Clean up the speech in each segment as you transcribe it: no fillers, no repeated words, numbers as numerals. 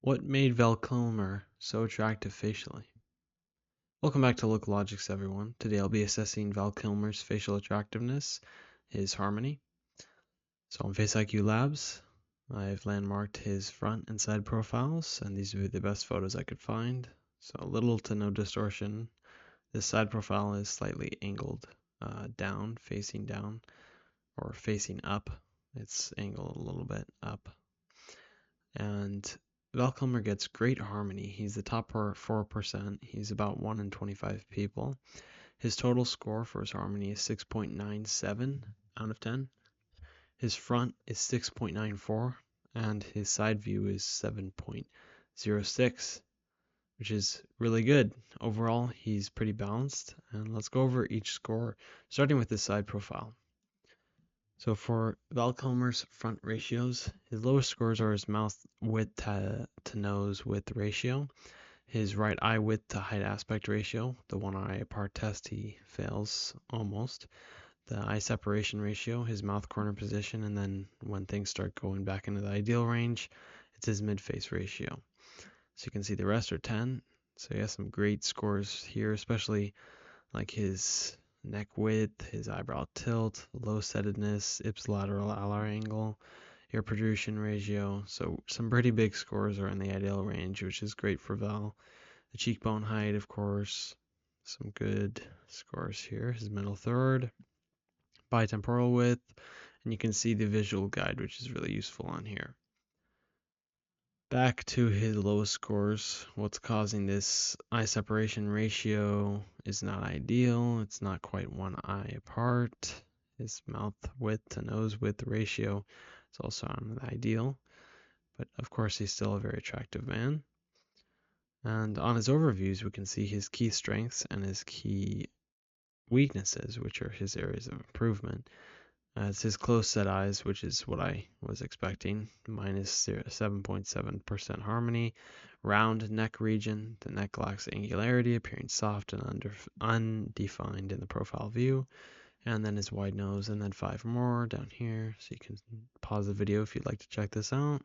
What made Val Kilmer so attractive facially? Welcome back to LookLogix, everyone. Today I'll be assessing Val Kilmer's facial attractiveness, his harmony. So on faceiq Labs, I've landmarked his front and side profiles, and these are the best photos I could find. So little to no distortion. This side profile is slightly angled down, or facing up. It's angled a little bit up. And Val Kilmer gets great harmony. He's the top 4%. He's about 1 in 25 people. His total score for his harmony is 6.97 out of 10. His front is 6.94, and his side view is 7.06, which is really good. Overall, he's pretty balanced. And let's go over each score, starting with his side profile. So for Val Kilmer's front ratios, his lowest scores are his mouth width to nose width ratio, his right eye width to height aspect ratio, the one eye apart test he fails almost, the eye separation ratio, his mouth corner position, and then when things start going back into the ideal range, it's his mid-face ratio. So you can see the rest are 10. So he has some great scores here, especially like his neck width, his eyebrow tilt, low settedness, ipsilateral alar angle, ear protrusion ratio. So some pretty big scores are in the ideal range, which is great for Val. The cheekbone height, of course, some good scores here. His middle third, bitemporal width, and you can see the visual guide, which is really useful on here. Back to his lowest scores, what's causing this eye separation ratio is not ideal. It's not quite one eye apart. His mouth width to nose width ratio is also not ideal. But of course, he's still a very attractive man. And on his overviews, we can see his key strengths and his key weaknesses, which are his areas of improvement. It's his close set eyes, which is what I was expecting, minus 7.7% harmony. Round neck region, the neck lacks angularity, appearing soft and undefined in the profile view. And then his wide nose, and then 5 more down here. So you can pause the video if you'd like to check this out.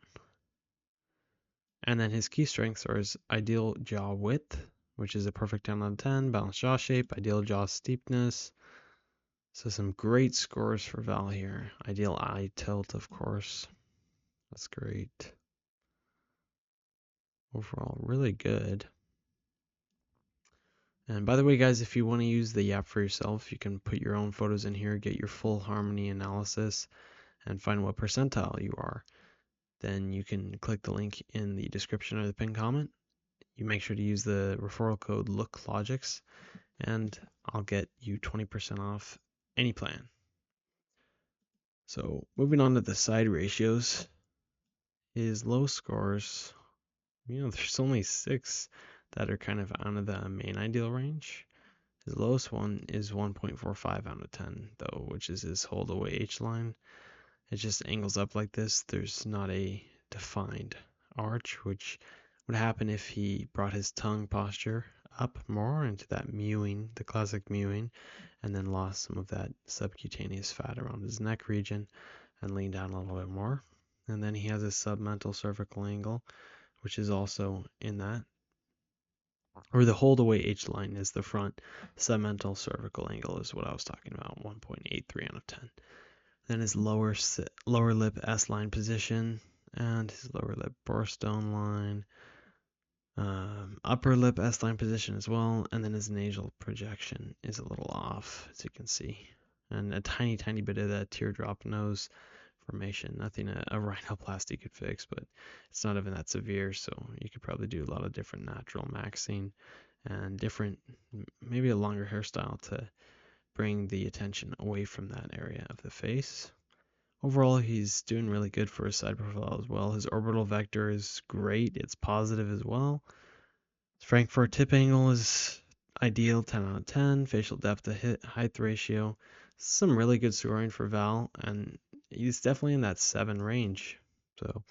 And then his key strengths are his ideal jaw width, which is a perfect 10 out of 10, balanced jaw shape, ideal jaw steepness. So some great scores for Val here. Ideal eye tilt, of course. That's great. Overall, really good. And by the way, guys, if you want to use the app for yourself, you can put your own photos in here, get your full harmony analysis, and find what percentile you are. Then you can click the link in the description or the pinned comment. You make sure to use the referral code LookLogix, and I'll get you 20% off any plan. So moving on to the side ratios, his low scores, there's only 6 that are kind of out of the main ideal range. His lowest one is 1.45 out of 10 though, which is his hold away H line. It just angles up like this. There's not a defined arch, which would happen if he brought his tongue posture up more into that mewing, the classic mewing, and then lost some of that subcutaneous fat around his neck region and leaned down a little bit more. And then he has a submental cervical angle, which is also in that. Or the hold away H line is the front. Submental cervical angle is what I was talking about, 1.83 out of 10. Then his lower lip S line position and his lower lip borstone line. Upper lip S line position as well, and then his nasal projection is a little off, as you can see, and a tiny bit of that teardrop nose formation. Nothing a rhinoplasty could fix, but it's not even that severe, so you could probably do a lot of different natural maxing and maybe a longer hairstyle to bring the attention away from that area of the face. Overall, he's doing really good for his side profile as well. His orbital vector is great. It's positive as well. His Frankfurt tip angle is ideal, 10 out of 10. Facial depth to height ratio. Some really good scoring for Val, and he's definitely in that 7 range. So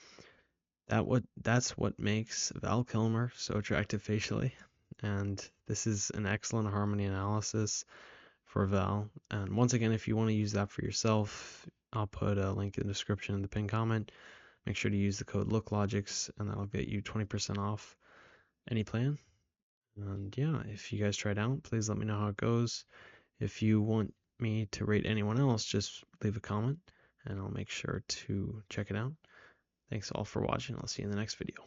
that's what makes Val Kilmer so attractive facially. And this is an excellent harmony analysis for Val. And once again, if you want to use that for yourself, I'll put a link in the description in the pinned comment. make sure to use the code LookLogix, and that'll get you 20% off any plan. And yeah, if you guys try it out, please let me know how it goes. If you want me to rate anyone else, just leave a comment and I'll make sure to check it out. Thanks all for watching. I'll see you in the next video.